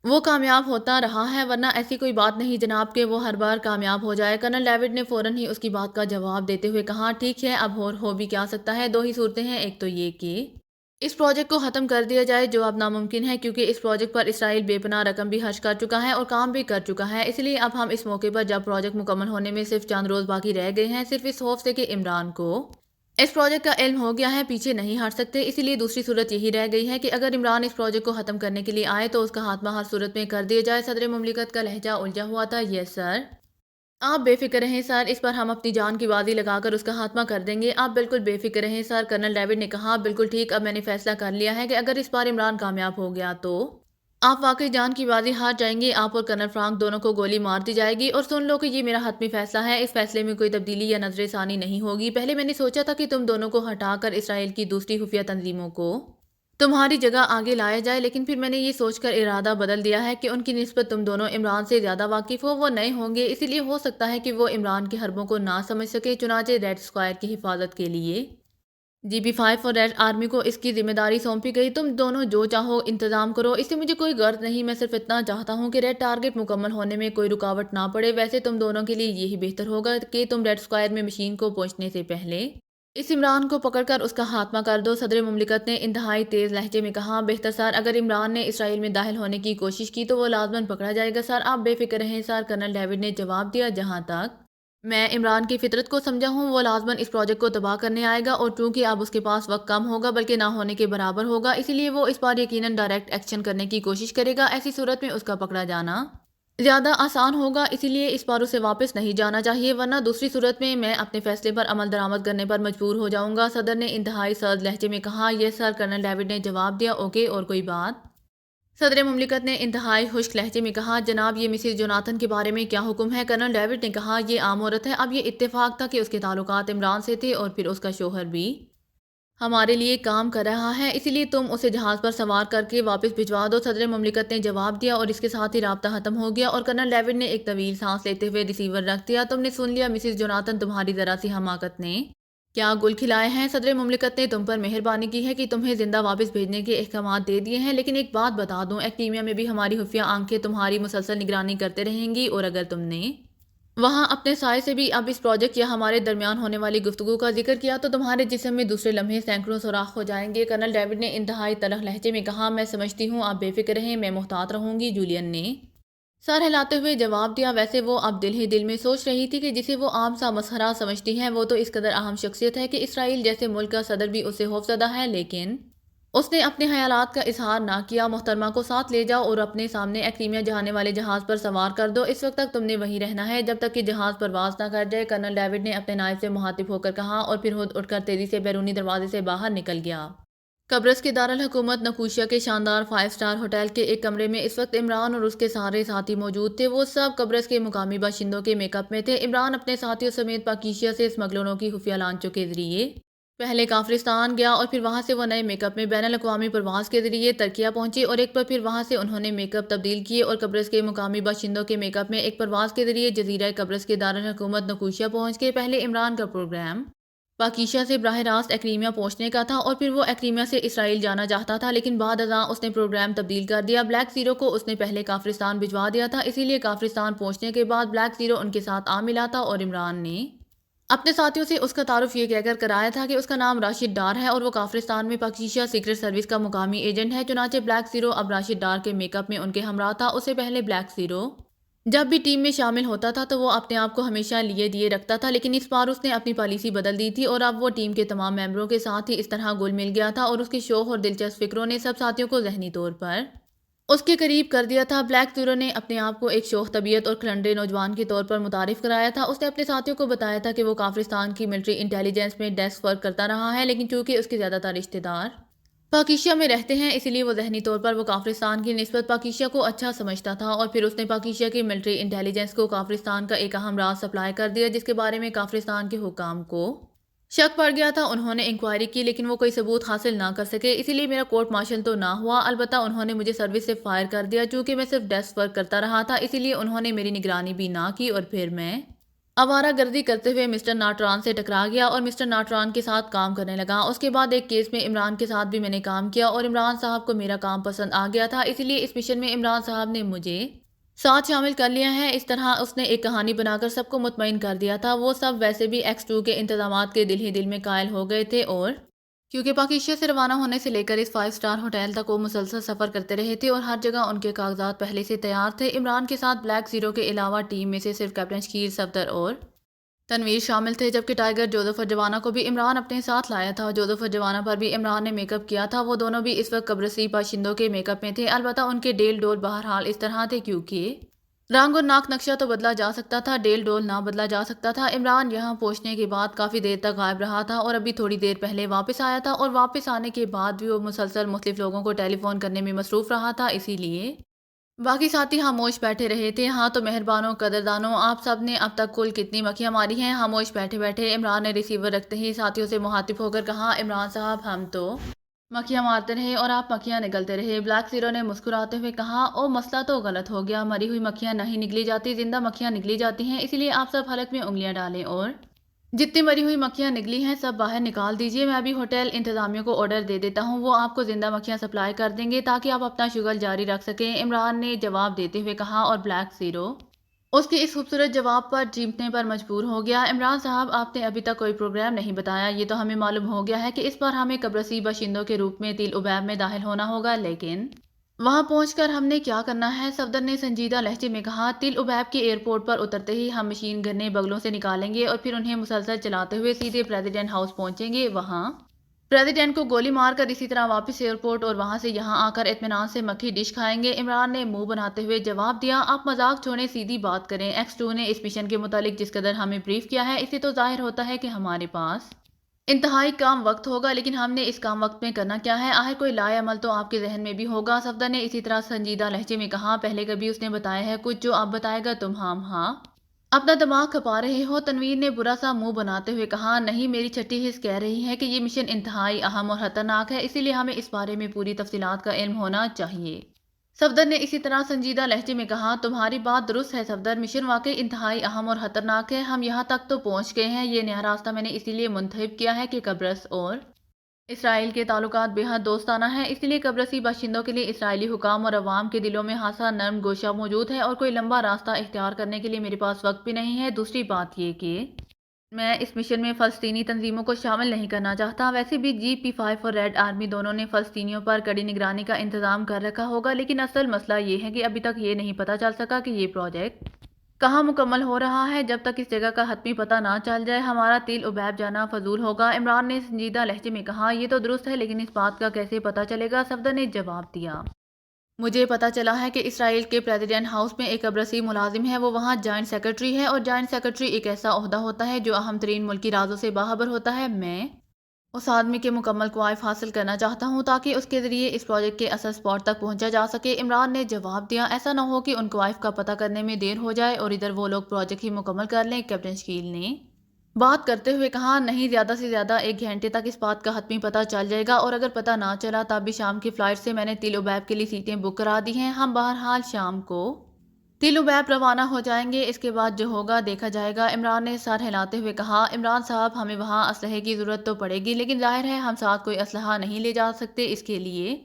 وہ کامیاب ہوتا رہا ہے، ورنہ ایسی کوئی بات نہیں جناب کہ وہ ہر بار کامیاب ہو جائے۔ کرنل ڈیوڈ نے فوراً ہی اس کی بات کا جواب دیتے ہوئے کہا، ٹھیک ہے، اب ہو بھی کیا سکتا ہے، دو ہی صورتیں ہیں، ایک تو یہ کہ اس پروجیکٹ کو ختم کر دیا جائے، جو اب ناممکن ہے کیونکہ اس پروجیکٹ پر اسرائیل بے پناہ رقم بھی خرچ کر چکا ہے اور کام بھی کر چکا ہے۔ اس لیے اب ہم اس موقع پر جب پروجیکٹ مکمل ہونے میں صرف چند روز باقی رہ گئے ہیں، صرف اس خوف سے کہ عمران کو اس پروجیکٹ کا علم ہو گیا ہے، پیچھے نہیں ہٹ سکتے۔ اسی لیے دوسری صورت یہی رہ گئی ہے کہ اگر عمران اس پروجیکٹ کو ختم کرنے کے لیے آئے تو اس کا خاتمہ ہر صورت میں کر دیا جائے۔ صدر مملکت کا لہجہ الجھا ہوا تھا۔ یس سر، آپ بے فکر رہیں سر، اس پر ہم اپنی جان کی بازی لگا کر اس کا خاتمہ کر دیں گے۔ آپ بالکل بے فکر رہیں سر، کرنل ڈیوڈ نے کہا، بالکل ٹھیک، اب میں نے فیصلہ کر لیا ہے کہ اگر اس بار عمران کامیاب ہو گیا تو آپ واقعی جان کی بازی ہار جائیں گے، آپ اور کرنل فرانک دونوں کو گولی مار دی جائے گی۔ اور سن لو کہ یہ میرا حتمی فیصلہ ہے، اس فیصلے میں کوئی تبدیلی یا نظر ثانی نہیں ہوگی۔ پہلے میں نے سوچا تھا کہ تم دونوں کو ہٹا کر اسرائیل کی دوسری خفیہ تنظیموں کو تمہاری جگہ آگے لایا جائے، لیکن پھر میں نے یہ سوچ کر ارادہ بدل دیا ہے کہ ان کی نسبت تم دونوں عمران سے زیادہ واقف ہو، وہ نئے ہوں گے، اسی لیے ہو سکتا ہے کہ وہ عمران کے حربوں کو نہ سمجھ سکے۔ چنانچہ ریڈ اسکوائر کی حفاظت کے لیے GB5 اور ریڈ آرمی کو اس کی ذمہ داری سونپی گئی۔ تم دونوں جو چاہو انتظام کرو، اس سے مجھے کوئی غرض نہیں، میں صرف اتنا چاہتا ہوں کہ ریڈ ٹارگٹ مکمل ہونے میں کوئی رکاوٹ نہ پڑے۔ ویسے تم دونوں کے لیے یہی بہتر ہوگا کہ تم ریڈ اسکوائر میں مشین کو پہنچنے سے پہلے اس عمران کو پکڑ کر اس کا خاتمہ کر دو۔ صدر مملکت نے انتہائی تیز لہجے میں کہا، بہتر سر، اگر عمران نے اسرائیل میں داخل ہونے کی کوشش کی تو وہ لازماً پکڑا جائے گا سر، آپ بے فکر رہیں سر، کرنل ڈیوڈ نے جواب دیا۔ جہاں تک میں عمران کی فطرت کو سمجھا ہوں، وہ لازماً اس پروجیکٹ کو تباہ کرنے آئے گا، اور چونکہ اب اس کے پاس وقت کم ہوگا بلکہ نہ ہونے کے برابر ہوگا، اسی لیے وہ اس بار یقیناً ڈائریکٹ ایکشن کرنے کی کوشش کرے گا۔ ایسی صورت میں اس کا پکڑا جانا زیادہ آسان ہوگا، اسی لیے اس بار اسے واپس نہیں جانا چاہیے، ورنہ دوسری صورت میں اپنے فیصلے پر عمل درآمد کرنے پر مجبور ہو جاؤں گا۔ صدر نے انتہائی سرد لہجے میں کہا، یس سر، کرنل ڈیوڈ نے جواب دیا۔ اوکے، اور کوئی بات؟ صدر مملکت نے انتہائی خشک لہجے میں کہا، جناب، یہ مسز جوناتھن کے بارے میں کیا حکم ہے؟ کرنل ڈیوڈ نے کہا، یہ عام عورت ہے۔ اب یہ اتفاق تھا کہ اس کے تعلقات عمران سے تھے اور پھر اس کا شوہر بھی ہمارے لیے کام کر رہا ہے، اسی لیے تم اسے جہاز پر سوار کر کے واپس بھجوا دو۔ صدر مملکت نے جواب دیا، اور اس کے ساتھ ہی رابطہ ختم ہو گیا اور کرنل ڈیوڈ نے ایک طویل سانس لیتے ہوئے ریسیور رکھ دیا۔ تم نے سن لیا مسز جوناتھن، تمہاری ذرا سی حماقت نے کیا گل کھلائے ہیں۔ صدر مملکت نے تم پر مہربانی کی ہے کہ تمہیں زندہ واپس بھیجنے کے احکامات دے دیے ہیں، لیکن ایک بات بتا دوں، ایکٹیمیا میں بھی ہماری خفیہ آنکھیں تمہاری مسلسل نگرانی کرتے رہیں گی، اور اگر تم نے وہاں اپنے سائے سے بھی اب اس پروجیکٹ یا ہمارے درمیان ہونے والی گفتگو کا ذکر کیا تو تمہارے جسم میں دوسرے لمحے سینکڑوں سوراخ ہو جائیں گے۔ کرنل ڈیوڈ نے انتہائی تلخ لہجے میں کہا، میں سمجھتی ہوں، آپ بے فکر رہیں، میں محتاط رہوں گی۔ جولین نے سر ہلاتے ہوئے جواب دیا، ویسے وہ اب دل ہی دل میں سوچ رہی تھی کہ جسے وہ عام سا مسخرہ سمجھتی ہے، وہ تو اس قدر اہم شخصیت ہے کہ اسرائیل جیسے ملک کا صدر بھی اسے خوفزدہ ہے، لیکن اس نے اپنے خیالات کا اظہار نہ کیا۔ محترمہ کو ساتھ لے جاؤ اور اپنے سامنے ایکٹیمیا جانے والے جہاز پر سوار کر دو، اس وقت تک تم نے وہیں رہنا ہے جب تک کہ جہاز پرواز نہ کر جائے۔ کرنل ڈیوڈ نے اپنے نائب سے مخاطب ہو کر کہا، اور پھر خود اٹھ کر تیزی سے بیرونی دروازے سے باہر نکل گیا۔ قبرص کے دارالحکومت نکوشیا کے شاندار 5 اسٹار ہوٹل کے ایک کمرے میں اس وقت عمران اور اس کے سارے ساتھی موجود تھے۔ وہ سب قبرص کے مقامی باشندوں کے میک اپ میں تھے۔ عمران اپنے ساتھیوں سمیت پاکیزیا سے اسمگلروں کی خفیہ لانچوں کے ذریعے پہلے کافرستان گیا، اور پھر وہاں سے وہ نئے میک اپ میں بین الاقوامی پرواز کے ذریعے ترکیہ پہنچے، اور ایک بار پھر وہاں سے انہوں نے میک اپ تبدیل کیے اور قبرص کے مقامی باشندوں کے میک اپ میں ایک پرواز کے ذریعے جزیرہ قبرص کے دارالحکومت نکوشیا پہنچ گئے۔ پہلے عمران کا پروگرام پاکیزیا سے براہ راست ایکٹیمیا پہنچنے کا تھا، اور پھر وہ ایکٹیمیا سے اسرائیل جانا چاہتا تھا، لیکن بعد ازاں اس نے پروگرام تبدیل کر دیا۔ بلیک زیرو کو اس نے پہلے کافرستان بھجوا دیا تھا، اسی لیے کافرستان پہنچنے کے بعد بلیک زیرو ان کے ساتھ آ ملا تھا، اور عمران نے اپنے ساتھیوں سے اس کا تعارف یہ کہہ کر کرایا تھا کہ اس کا نام راشد ڈار ہے اور وہ کافرستان میں پاکیزیا سیکرٹ سروس کا مقامی ایجنٹ ہے۔ چنانچہ بلیک زیرو اب راشد ڈار کے میک اپ میں ان کے ہمراہ تھا۔ اس سے پہلے بلیک زیرو جب بھی ٹیم میں شامل ہوتا تھا تو وہ اپنے آپ کو ہمیشہ لیے دیے رکھتا تھا، لیکن اس بار اس نے اپنی پالیسی بدل دی تھی، اور اب وہ ٹیم کے تمام ممبروں کے ساتھ ہی اس طرح گل مل گیا تھا، اور اس کی شوخ اور دلچسپ فکروں نے سب ساتھیوں کو ذہنی طور پر اس کے قریب کر دیا تھا۔ بلیک زیرو نے اپنے آپ کو ایک شوخ طبیعت اور کھلنڈے نوجوان کے طور پر متعارف کرایا تھا۔ اس نے اپنے ساتھیوں کو بتایا تھا کہ وہ کافرستان کی ملٹری انٹیلیجنس میں ڈیسک ورک کرتا رہا ہے، لیکن چونکہ اس کے زیادہ تر رشتہ دار پاکیزیا میں رہتے ہیں، اسی لیے وہ ذہنی طور پر وہ کافرستان کی نسبت پاکیزیا کو اچھا سمجھتا تھا، اور پھر اس نے پاکیزیا کی ملٹری انٹیلیجنس کو کافرستان کا ایک اہم راز سپلائی کر دیا، جس کے بارے میں کافرستان کے حکام کو شک پڑ گیا تھا۔ انہوں نے انکوائری کی لیکن وہ کوئی ثبوت حاصل نہ کر سکے، اسی لیے میرا کورٹ مارشل تو نہ ہوا، البتہ انہوں نے مجھے سروس سے فائر کر دیا۔ چونکہ میں صرف ڈیسک ورک کرتا رہا تھا، اسی لیے انہوں نے میری نگرانی بھی نہ کی، اور پھر میں آوارہ گردی کرتے ہوئے مسٹر ناٹران سے ٹکرا گیا اور مسٹر ناٹران کے ساتھ کام کرنے لگا۔ اس کے بعد ایک کیس میں عمران کے ساتھ بھی میں نے کام کیا، اور عمران صاحب کو میرا کام پسند آ گیا تھا، اسی لیے اس مشن میں عمران صاحب نے مجھے ساتھ شامل کر لیا ہے۔ اس طرح اس نے ایک کہانی بنا کر سب کو مطمئن کر دیا تھا۔ وہ سب ویسے بھی X2 کے انتظامات کے دل ہی دل میں قائل ہو گئے تھے، اور کیونکہ پاکیشیا سے روانہ ہونے سے لے کر اس 5 اسٹار ہوٹل تک وہ مسلسل سفر کرتے رہے تھے اور ہر جگہ ان کے کاغذات پہلے سے تیار تھے۔ عمران کے ساتھ بلیک زیرو کے علاوہ ٹیم میں سے صرف کیپٹن شکیل صفدر اور تنویر شامل تھے، جبکہ ٹائیگر جوزف اور جوانا کو بھی عمران اپنے ساتھ لایا تھا۔ جوزف اور جوانا پر بھی عمران نے میک اپ کیا تھا۔ وہ دونوں بھی اس وقت قبرصی باشندوں کے میک اپ میں تھے، البتہ ان کے ڈیل ڈول بہرحال اس طرح تھے کیونکہ رنگ اور ناک نقشہ تو بدلا جا سکتا تھا، ڈیل ڈول نہ بدلا جا سکتا تھا۔ عمران یہاں پہنچنے کے بعد کافی دیر تک غائب رہا تھا اور ابھی تھوڑی دیر پہلے واپس آیا تھا، اور واپس آنے کے بعد بھی وہ مسلسل مختلف لوگوں کو ٹیلی فون کرنے میں مصروف رہا تھا، اسی لیے باقی ساتھی خاموش بیٹھے رہے تھے۔ ہاں تو مہربانوں، قدردانوں، آپ سب نے اب تک کل کتنی مکھیاں ماری ہیں؟ خاموش بیٹھے بیٹھے عمران نے ریسیور رکھتے ہی ساتھیوں سے مخاطب ہو کر کہا، عمران صاحب ہم تو مکھیاں مارتے رہے اور آپ مکھیاں نگلتے رہے۔ بلیک زیرو نے مسکراتے ہوئے کہا، او مسئلہ تو غلط ہو گیا، مری ہوئی مکھیاں نہیں نگلی جاتی، زندہ مکھیاں نگلی جاتی ہیں، اسی لیے آپ سب حلق میں انگلیاں ڈالیں اور جتنی مری ہوئی مکھیاں نگلی ہیں سب باہر نکال دیجئے۔ میں ابھی ہوٹل انتظامیہ کو آرڈر دے دیتا ہوں، وہ آپ کو زندہ مکھیاں سپلائی کر دیں گے تاکہ آپ اپنا شغل جاری رکھ سکیں، عمران نے جواب دیتے ہوئے کہا، اور بلیک زیرو اس کے اس خوبصورت جواب پر چیمٹنے پر مجبور ہو گیا۔ عمران صاحب، آپ نے ابھی تک کوئی پروگرام نہیں بتایا۔ یہ تو ہمیں معلوم ہو گیا ہے کہ اس بار ہمیں قبرصی باشندوں کے روپ میں تل عبیب میں داخل ہونا ہوگا، لیکن وہاں پہنچ کر ہم نے کیا کرنا ہے؟ صفدر نے سنجیدہ لہجے میں کہا، تل عبیب کے ایئرپورٹ پر اترتے ہی ہم مشین گنیں بغلوں سے نکالیں گے اور پھر انہیں مسلسل چلاتے ہوئے سیدھے پریزیڈنٹ ہاؤس پہنچیں گے، وہاں پریزیڈنٹ کو گولی مار کر اسی طرح واپس ایئرپورٹ اور وہاں سے یہاں آ کر اطمینان سے مکھی ڈش کھائیں گے۔ عمران نے منہ بناتے ہوئے جواب دیا، آپ مذاق چھوڑیں، سیدھی بات کریں۔ X2 نے اس مشن کے متعلق جس قدر ہمیں بریف کیا ہے، اس سے تو ظاہر ہوتا ہے کہ ہمارے پاس انتہائی کام وقت ہوگا، لیکن ہم نے اس کام وقت میں کرنا کیا ہے؟ آخر کوئی لائے عمل تو آپ کے ذہن میں بھی ہوگا۔ صفدر نے اسی طرح سنجیدہ لہجے میں کہا، پہلے کبھی اس نے بتایا ہے کچھ جو آپ بتائے گا تم؟ ہاں اپنا دماغ کھپا رہے ہو؟ تنویر نے برا سا منہ بناتے ہوئے کہا، نہیں، میری چھٹی حس کہہ رہی ہے کہ یہ مشن انتہائی اہم اور خطرناک ہے، اسی لیے ہمیں اس بارے میں پوری تفصیلات کا علم ہونا چاہیے۔ صفدر نے اسی طرح سنجیدہ لہجے میں کہا، تمہاری بات درست ہے صفدر، مشن واقعی انتہائی اہم اور خطرناک ہے، ہم یہاں تک تو پہنچ گئے ہیں۔ یہ نیا راستہ میں نے اسی لیے منتخب کیا ہے کہ قبرص اور اسرائیل کے تعلقات بے حد دوستانہ ہیں، اس لیے قبرصی باشندوں کے لیے اسرائیلی حکام اور عوام کے دلوں میں خاصا نرم گوشہ موجود ہے، اور کوئی لمبا راستہ اختیار کرنے کے لیے میرے پاس وقت بھی نہیں ہے۔ دوسری بات یہ کہ میں اس مشن میں فلسطینی تنظیموں کو شامل نہیں کرنا چاہتا۔ ویسے بھی GP5 اور ریڈ آرمی دونوں نے فلسطینیوں پر کڑی نگرانی کا انتظام کر رکھا ہوگا، لیکن اصل مسئلہ یہ ہے کہ ابھی تک یہ نہیں پتہ چل سکا کہ یہ پروجیکٹ کہاں مکمل ہو رہا ہے۔ جب تک اس جگہ کا حتمی پتہ نہ چل جائے ہمارا تل عبیب جانا فضول ہوگا۔ عمران نے سنجیدہ لہجے میں کہا، یہ تو درست ہے، لیکن اس بات کا کیسے پتہ چلے گا؟ صفدر نے جواب دیا، مجھے پتہ چلا ہے کہ اسرائیل کے پریزیڈنٹ ہاؤس میں ایک قبرصی ملازم ہے، وہ وہاں جوائنٹ سیکرٹری ہے، اور جوائنٹ سیکرٹری ایک ایسا عہدہ ہوتا ہے جو اہم ترین ملکی رازوں سے باخبر ہوتا ہے۔ میں اس آدمی کے مکمل کوائف حاصل کرنا چاہتا ہوں تاکہ اس کے ذریعے اس پروجیکٹ کے اصل سپاٹ تک پہنچا جا سکے۔ عمران نے جواب دیا، ایسا نہ ہو کہ ان کوائف کا پتہ کرنے میں دیر ہو جائے اور ادھر وہ لوگ پروجیکٹ ہی مکمل کر لیں۔ کیپٹن شکیل نے بات کرتے ہوئے کہا، نہیں، زیادہ سے زیادہ 1 گھنٹے تک اس بات کا حتمی پتہ چل جائے گا، اور اگر پتہ نہ چلا تب بھی شام کی فلائٹ سے میں نے تل عبیب کے لیے سیٹیں بک کرا دی ہیں۔ ہم بہرحال شام کو تل عبیب روانہ ہو جائیں گے، اس کے بعد جو ہوگا دیکھا جائے گا۔ عمران نے سر ہلاتے ہوئے کہا، عمران صاحب، ہمیں وہاں اسلحے کی ضرورت تو پڑے گی، لیکن ظاہر ہے ہم ساتھ کوئی اسلحہ نہیں لے جا سکتے، اس کے لیے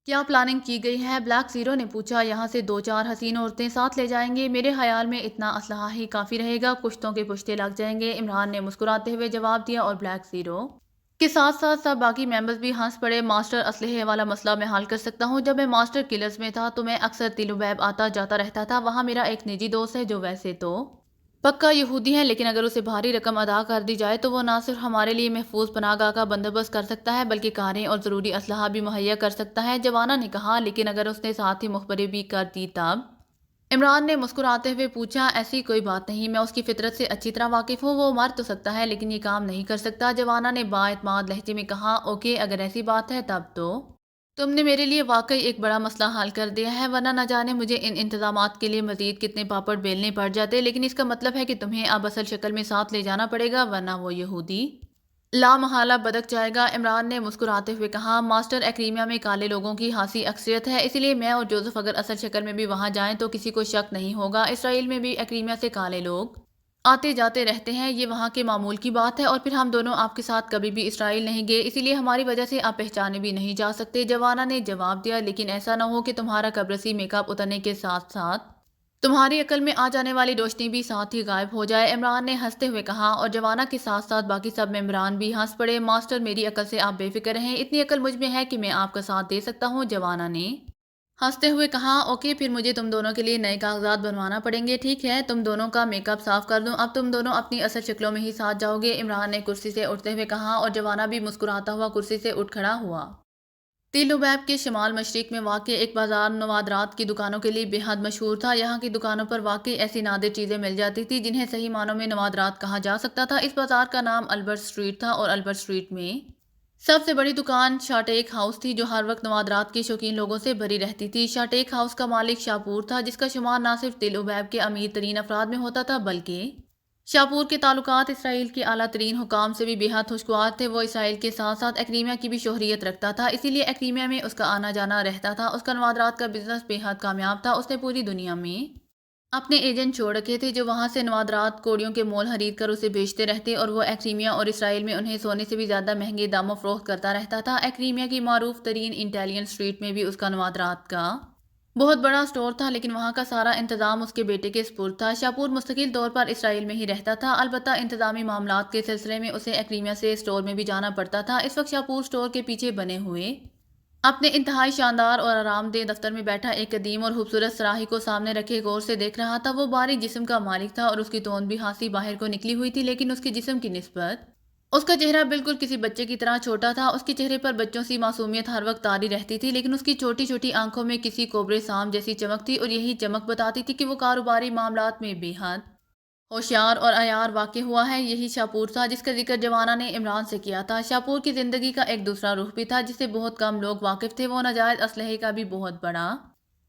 کیا پلاننگ کی گئی ہے؟ بلیک زیرو نے پوچھا، یہاں سے 2-4 حسین عورتیں ساتھ لے جائیں گے، میرے خیال میں اتنا اسلحہ ہی کافی رہے گا، کشتوں کے پشتے لگ جائیں گے۔ عمران نے مسکراتے ہوئے جواب دیا، اور بلیک زیرو کے ساتھ ساتھ سب باقی ممبرز بھی ہنس پڑے۔ ماسٹر، اسلحے والا مسئلہ میں حل کر سکتا ہوں۔ جب میں ماسٹر کلرز میں تھا تو میں اکثر تل عبیب آتا جاتا رہتا تھا، وہاں میرا ایک نجی دوست ہے جو ویسے تو پکا یہودی ہے، لیکن اگر اسے بھاری رقم ادا کر دی جائے تو وہ نہ صرف ہمارے لیے محفوظ پناہ گاہ کا بندوبست کر سکتا ہے بلکہ کاریں اور ضروری اسلحہ بھی مہیا کر سکتا ہے۔ جوانا نے کہا، لیکن اگر اس نے ساتھ ہی مخبری بھی کر دی تب؟ عمران نے مسکراتے ہوئے پوچھا، ایسی کوئی بات نہیں، میں اس کی فطرت سے اچھی طرح واقف ہوں، وہ مر تو سکتا ہے لیکن یہ کام نہیں کر سکتا۔ جوانا نے با اعتماد لہجے میں کہا، اوکے، اگر ایسی بات ہے تب تو تم نے میرے لیے واقعی ایک بڑا مسئلہ حل کر دیا ہے، ورنہ نہ جانے مجھے ان انتظامات کے لیے مزید کتنے پاپڑ بیلنے پڑ جاتے، لیکن اس کا مطلب ہے کہ تمہیں اب اصل شکل میں ساتھ لے جانا پڑے گا، ورنہ وہ یہودی لا محالہ بدک جائے گا، عمران نے مسکراتے ہوئے کہا۔ ماسٹر ایکریمیا میں کالے لوگوں کی خاصی اکثریت ہے، اسی لیے میں اور جوزف اگر اصل شکل میں بھی وہاں جائیں تو کسی کو شک نہیں ہوگا۔ اسرائیل میں بھی ایکریمیا سے کالے لوگ آتے جاتے رہتے ہیں، یہ وہاں کے معمول کی بات ہے، اور پھر ہم دونوں آپ کے ساتھ کبھی بھی اسرائیل نہیں گئے، اسی لیے ہماری وجہ سے آپ پہچانے بھی نہیں جا سکتے، جوانا نے جواب دیا۔ لیکن ایسا نہ ہو کہ تمہارا قبرصی میک اپ اترنے کے ساتھ ساتھ تمہاری عقل میں آ جانے والی روشنی بھی ساتھ ہی غائب ہو جائے، عمران نے ہنستے ہوئے کہا، اور جوانا کے ساتھ ساتھ باقی سب ممبران بھی ہنس پڑے۔ ماسٹر میری عقل سے آپ بے فکر رہیں، اتنی عقل مجھ میں ہے کہ میں آپ کا ساتھ دے سکتا ہوں، جوانا نے ہنستے ہوئے کہا۔ اوکے، پھر مجھے تم دونوں کے لیے نئے کاغذات بنوانا پڑیں گے، ٹھیک ہے؟ تم دونوں کا میک اپ صاف کر دوں، اب تم دونوں اپنی اصل شکلوں میں ہی ساتھ جاؤ گے، عمران نے کرسی سے اٹھتے ہوئے کہا، اور جوانا بھی مسکراتا ہوا کرسی سے اٹھ کھڑا ہوا۔ تل عبیب کے شمال مشرق میں واقع ایک بازار نوادرات کی دکانوں کے لیے بے حد مشہور تھا۔ یہاں کی دکانوں پر واقع ایسی نادر چیزیں مل جاتی تھی جنہیں صحیح معنوں میں نوادرات کہا جا سکتا تھا۔ اس بازار کا نام البرٹ اسٹریٹ تھا، اور البرٹ اسٹریٹ میں سب سے بڑی دکان شاٹیک ہاؤس تھی، جو ہر وقت نوادرات کے شوقین لوگوں سے بھری رہتی تھی۔ شاٹیک ہاؤس کا مالک شاپور تھا، جس کا شمار نہ صرف تل عبیب کے امیر ترین افراد میں ہوتا تھا بلکہ شاپور کے تعلقات اسرائیل کے اعلیٰ ترین حکام سے بھی بے حد خوشگوار تھے۔ وہ اسرائیل کے ساتھ ساتھ ایکریمیا کی بھی شہریت رکھتا تھا، اسی لیے ایکریمیا میں اس کا آنا جانا رہتا تھا۔ اس کا نوادرات کا بزنس بے حد کامیاب تھا، اس نے پوری دنیا میں اپنے ایجنٹ چھوڑ رکھے تھے جو وہاں سے نوادرات کوڑیوں کے مول خرید کر اسے بیچتے رہتے، اور وہ ایکریمیا اور اسرائیل میں انہیں سونے سے بھی زیادہ مہنگے داموں فروخت کرتا رہتا تھا۔ ایکریمیا کی معروف ترین انٹیلین اسٹریٹ میں بھی اس کا نوادرات کا بہت بڑا اسٹور تھا، لیکن وہاں کا سارا انتظام اس کے بیٹے کے سپرد تھا۔ شاپور مستقل طور پر اسرائیل میں ہی رہتا تھا، البتہ انتظامی معاملات کے سلسلے میں اسے ایکریمیا سے اسٹور میں بھی جانا پڑتا تھا۔ اس وقت شاپور اسٹور کے پیچھے بنے ہوئے اپنے انتہائی شاندار اور آرام دہ دفتر میں بیٹھا ایک قدیم اور خوبصورت صراحی کو سامنے رکھے غور سے دیکھ رہا تھا۔ وہ باریک جسم کا مالک تھا، اور اس کی توند بھی خاصی باہر کو نکلی ہوئی تھی، لیکن اس کے جسم کی نسبت اس کا چہرہ بالکل کسی بچے کی طرح چھوٹا تھا۔ اس کے چہرے پر بچوں سی معصومیت ہر وقت طاری رہتی تھی، لیکن اس کی چھوٹی چھوٹی آنکھوں میں کسی کوبرے سام جیسی چمک تھی، اور یہی چمک بتاتی تھی کہ وہ کاروباری معاملات میں بے حد ہوشیار اور عیار واقع ہوا ہے۔ یہی شاپور تھا جس کا ذکر جوانا نے عمران سے کیا تھا۔ شاپور کی زندگی کا ایک دوسرا رخ بھی تھا جس سے بہت کم لوگ واقف تھے۔ وہ ناجائز اسلحے کا بھی بہت بڑا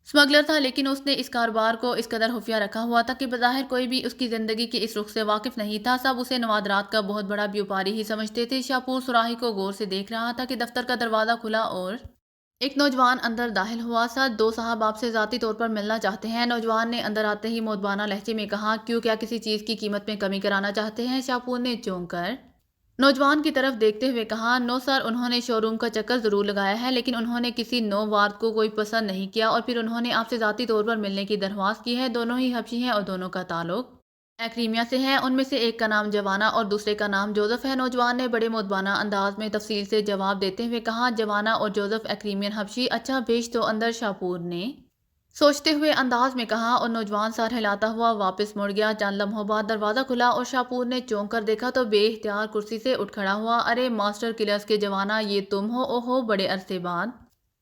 اسمگلر تھا، لیکن اس نے اس کاروبار کو اس قدر خفیہ رکھا ہوا تھا کہ بظاہر کوئی بھی اس کی زندگی کے اس رخ سے واقف نہیں تھا۔ سب اسے نوادرات کا بہت بڑا بیوپاری ہی سمجھتے تھے۔ شاپور صراحی کو غور سے دیکھ رہا تھا کہ دفتر کا دروازہ کھلا اور ایک نوجوان اندر داخل ہوا۔ سر، دو صاحب آپ سے ذاتی طور پر ملنا چاہتے ہیں، نوجوان نے اندر آتے ہی مؤدبانہ لہجے میں کہا۔ کیوں، کیا کسی چیز کی قیمت میں کمی کرانا چاہتے ہیں؟ شاپور نے چونک کر نوجوان کی طرف دیکھتے ہوئے کہا۔ نو سر، انہوں نے شو روم کا چکر ضرور لگایا ہے، لیکن انہوں نے کسی نو وارد کو کوئی پسند نہیں کیا، اور پھر انہوں نے آپ سے ذاتی طور پر ملنے کی درخواست کی ہے۔ دونوں ہی حبشی ہیں اور دونوں کا تعلق ایکریمیا سے ہے۔ ان میں سے ایک کا نام جوانا اور دوسرے کا نام جوزف ہے، نوجوان نے بڑے مؤدبانہ انداز میں تفصیل سے جواب دیتے ہوئے کہا۔ جوانا اور جوزف ایکریمین حبشی، اچھا بھیج تو اندر، شاپور نے سوچتے ہوئے انداز میں کہا، اور نوجوان سر ہلاتا ہوا واپس مڑ گیا۔ چند لمحوں بعد دروازہ کھلا اور شاپور نے چونک کر دیکھا تو بے اختیار کرسی سے اٹھ کھڑا ہوا۔ ارے ماسٹر کلرز کے جوانا، یہ تم ہو؟ اوہو، بڑے عرصے بعد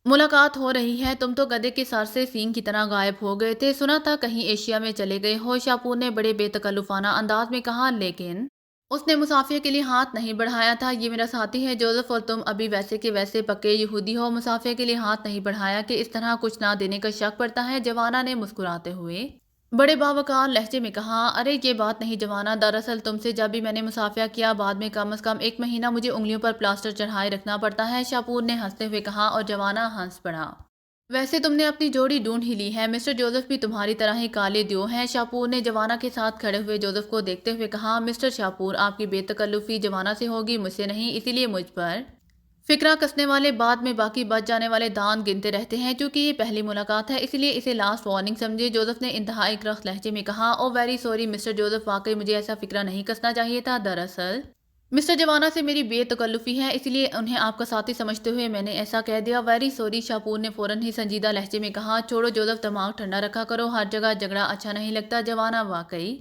ملاقات ہو رہی ہے، تم تو گدھے کے سر سے سینگ کی طرح غائب ہو گئے تھے، سنا تھا کہیں ایشیا میں چلے گئے ہو، شاپور نے بڑے بے تکلفانہ انداز میں کہا۔ لیکن اس نے مسافیہ کے لیے ہاتھ نہیں بڑھایا تھا۔ یہ میرا ساتھی ہے جوزف، اور تم ابھی ویسے کے ویسے پکے یہودی ہو، مسافیہ کے لیے ہاتھ نہیں بڑھایا کہ اس طرح کچھ نہ دینے کا شک پڑتا ہے، جوانا نے مسکراتے ہوئے بڑے باوقار لہجے میں کہا۔ ارے یہ بات نہیں جوانا، دراصل تم سے جب بھی میں نے مسافیہ کیا، بعد میں کم از کم 1 مہینہ مجھے انگلیوں پر پلاسٹر چڑھائے رکھنا پڑتا ہے، شاپور نے ہنستے ہوئے کہا، اور جوانا ہنس پڑا۔ ویسے تم نے اپنی جوڑی ڈھونڈ ہی لی ہے، مسٹر جوزف بھی تمہاری طرح ہی کالے دیو ہیں، شاپور نے جوانا کے ساتھ کھڑے ہوئے جوزف کو دیکھتے ہوئے کہا۔ مسٹر شاپور، آپ کی بے تکلفی جوانا سے ہوگی، مجھ سے نہیں، اسی لیے مجھ پر فکرہ کسنے والے بعد میں باقی بچ جانے والے دان گنتے رہتے ہیں۔ چونکہ یہ پہلی ملاقات ہے، اسی لیے اسے لاسٹ وارننگ سمجھے، جوزف نے انتہائی کرخت لہجے میں کہا۔ او ویری سوری مسٹر جوزف، واقعی مجھے ایسا فکرہ نہیں کسنا چاہیے تھا، دراصل مسٹر جوانا سے میری بے تکلفی ہے، اسی لیے انہیں آپ کا ساتھی سمجھتے ہوئے میں نے ایسا کہہ دیا۔ ویری سوری، شاپور نے فوراً ہی سنجیدہ لہجے میں کہا۔ چھوڑو جوزف، دماغ ٹھنڈا رکھا کرو، ہر جگہ جھگڑا اچھا نہیں لگتا، جوانا واقعی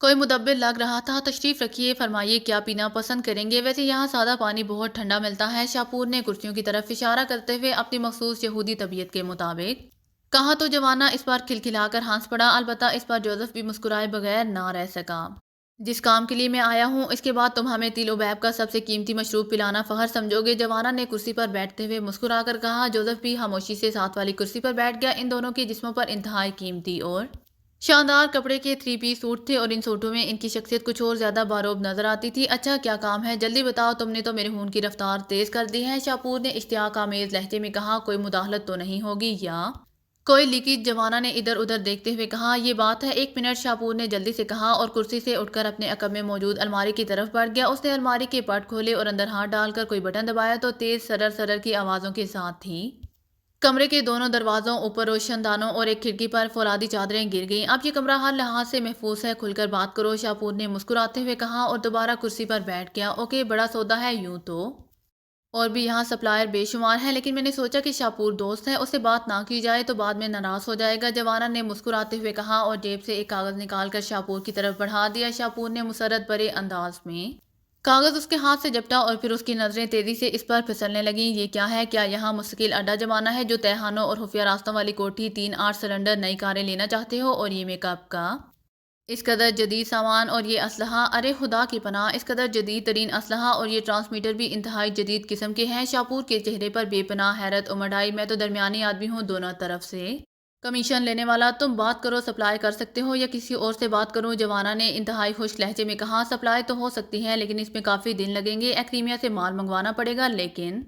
کوئی مدبر لگ رہا تھا۔ تشریف رکھیے، فرمائیے کیا پینا پسند کریں گے؟ ویسے یہاں سادہ پانی بہت ٹھنڈا ملتا ہے، شاپور نے کرسیوں کی طرف اشارہ کرتے ہوئے اپنی مخصوص یہودی طبیعت کے مطابق کہا تو جوانا اس پر کھلکھلا کر ہنس پڑا، البتہ اس پر جوزف بھی مسکرائے بغیر نہ رہ سکا۔ جس کام کے لیے میں آیا ہوں، اس کے بعد تم ہمیں تل عبیب کا سب سے قیمتی مشروب پلانا فخر سمجھو گے، جوانا نے کرسی پر بیٹھتے ہوئے مسکرا کر کہا۔ جوزف بھی خاموشی سے ساتھ والی کرسی پر بیٹھ گیا۔ ان دونوں کے جسموں پر انتہائی قیمتی اور شاندار کپڑے کے 3 پیس سوٹ تھے اور ان سوٹوں میں ان کی شخصیت کچھ اور زیادہ باروب نظر آتی تھی۔ اچھا کیا کام ہے، جلدی بتاؤ، تم نے تو میرے خون کی رفتار تیز کر دی ہے، شاپور نے اشتیاق آمیز لہجے میں کہا۔ کوئی مداخلت تو نہیں ہوگی یا کوئی لیکیج، جوانا نے ادھر ادھر دیکھتے ہوئے کہا۔ یہ بات ہے، 1 منٹ، شاپور نے جلدی سے کہا اور کرسی سے اٹھ کر اپنے عقب میں موجود الماری کی طرف بڑھ گیا۔ اس نے الماری کے پٹ کھولے اور اندر ہاتھ ڈال کر کوئی بٹن دبایا تو تیز سرر سرر کی آوازوں کے ساتھ ہی کمرے کے دونوں دروازوں، اوپر روشن دانوں اور ایک کھڑکی پر فولادی چادریں گر گئیں۔ اب یہ کمرہ ہر لحاظ سے محفوظ ہے، کھل کر بات کرو، شاپور نے مسکراتے ہوئے کہا اور دوبارہ کرسی پر بیٹھ گیا۔ اوکے، بڑا سودا ہے یوں تو، اور بھی یہاں سپلائر بے شمار ہیں، لیکن میں نے سوچا کہ شاپور دوست ہے، اس سے بات نہ کی جائے تو بعد میں ناراض ہو جائے گا، جوانا نے مسکراتے ہوئے کہا اور جیب سے ایک کاغذ نکال کر شاپور کی طرف بڑھا دیا۔ شاپور نے مسرت بھرے انداز میں کاغذ اس کے ہاتھ سے جپٹا اور پھر اس کی نظریں تیزی سے اس پر پھسلنے لگیں۔ یہ کیا ہے؟ کیا یہاں مستقل اڈا جمانا ہے جو تہخانوں اور خفیہ راستوں والی کوٹھی، 3 8 سلنڈر، نئی کاریں لینا چاہتے ہو اور یہ میک اپ کا اس قدر جدید سامان اور یہ اسلحہ، ارے خدا کی پناہ، اس قدر جدید ترین اسلحہ اور یہ ٹرانسمیٹر بھی انتہائی جدید قسم کے ہیں۔ شاپور کے چہرے پر بے پناہ حیرت امڑ آئی۔ میں تو درمیانی آدمی ہوں، دونوں طرف سے کمیشن لینے والا، تم بات کرو، سپلائی کر سکتے ہو یا کسی اور سے بات کروں، جوانا نے انتہائی خشک لہجے میں کہا۔ سپلائی تو ہو سکتی ہے لیکن اس میں کافی دن لگیں گے، ایکریمیا سے مال منگوانا پڑے گا، لیکن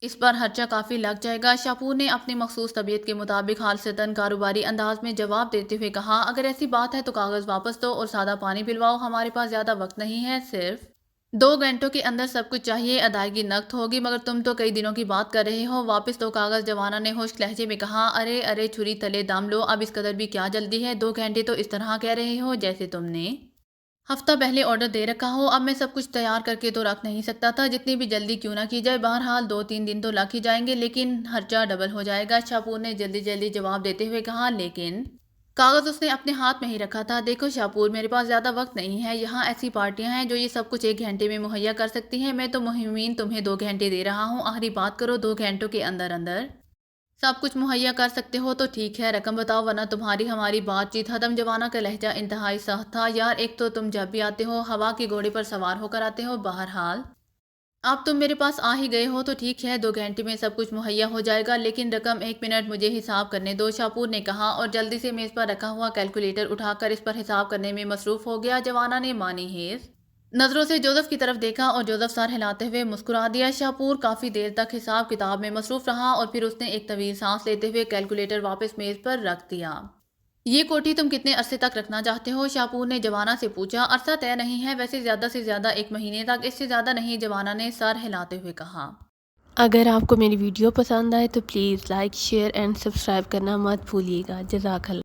اس پر خرچہ کافی لگ جائے گا، شاپور نے اپنی مخصوص طبیعت کے مطابق خالصتاً کاروباری انداز میں جواب دیتے ہوئے کہا۔ اگر ایسی بات ہے تو کاغذ واپس دو اور سادہ پانی پلواؤ، ہمارے پاس زیادہ وقت نہیں ہے، صرف 2 گھنٹوں کے اندر سب کچھ چاہیے، ادائیگی نقد ہوگی، مگر تم تو کئی دنوں کی بات کر رہے ہو، واپس دو کاغذ، جوانا نے خشک لہجے میں کہا۔ ارے ارے، چھری تلے دم لو، اب اس قدر بھی کیا جلدی ہے، 2 گھنٹے تو اس طرح کہہ رہے ہو جیسے تم نے ہفتہ پہلے آرڈر دے رکھا ہو، اب میں سب کچھ تیار کر کے تو رکھ نہیں سکتا تھا، جتنی بھی جلدی کیوں نہ کی جائے، بہرحال 2 3 دن تو لگ ہی جائیں گے، لیکن خرچہ ڈبل ہو جائے گا، شاپور نے جلدی جلدی جواب دیتے ہوئے کہا۔ لیکن کاغذ اس نے اپنے ہاتھ میں ہی رکھا تھا۔ دیکھو شاپور، میرے پاس زیادہ وقت نہیں ہے، یہاں ایسی پارٹیاں ہیں جو یہ سب کچھ 1 گھنٹے میں مہیا کر سکتی ہیں، میں تو مہمین تمہیں 2 گھنٹے دے رہا ہوں، آخری بات کرو، 2 گھنٹوں کے اندر اندر سب کچھ مہیا کر سکتے ہو تو ٹھیک ہے، رقم بتاؤ ورنہ تمہاری ہماری بات چیت ختم، جوانا کا لہجہ انتہائی سخت تھا۔ یار، ایک تو تم جب بھی آتے ہو ہوا کے گھوڑے پر سوار ہو کر آتے ہو، بہرحال اب تم میرے پاس آ ہی گئے ہو تو ٹھیک ہے، 2 گھنٹے میں سب کچھ مہیا ہو جائے گا، لیکن رقم 1 منٹ مجھے حساب کرنے دو، شاپور نے کہا اور جلدی سے میز پر رکھا ہوا کیلکولیٹر اٹھا کر اس پر حساب کرنے میں مصروف ہو گیا۔ جوانا نے مانی ہیز نظروں سے جوزف کی طرف دیکھا اور جوزف سر ہلاتے ہوئے مسکرا دیا۔ شاپور کافی دیر تک حساب کتاب میں مصروف رہا اور پھر اس نے ایک طویل سانس لیتے ہوئے کیلکولیٹر واپس میز پر رکھ دیا۔ یہ کوٹھی تم کتنے عرصے تک رکھنا چاہتے ہو؟ شاپور نے جوانا سے پوچھا۔ عرصہ طے نہیں ہے، ویسے زیادہ سے زیادہ 1 مہینے تک، اس سے زیادہ نہیں، جوانا نے سر ہلاتے ہوئے کہا۔ اگر آپ کو میری ویڈیو پسند آئے تو please like, share and subscribe کرنا مت بھولیے گا۔ جزاک اللہ۔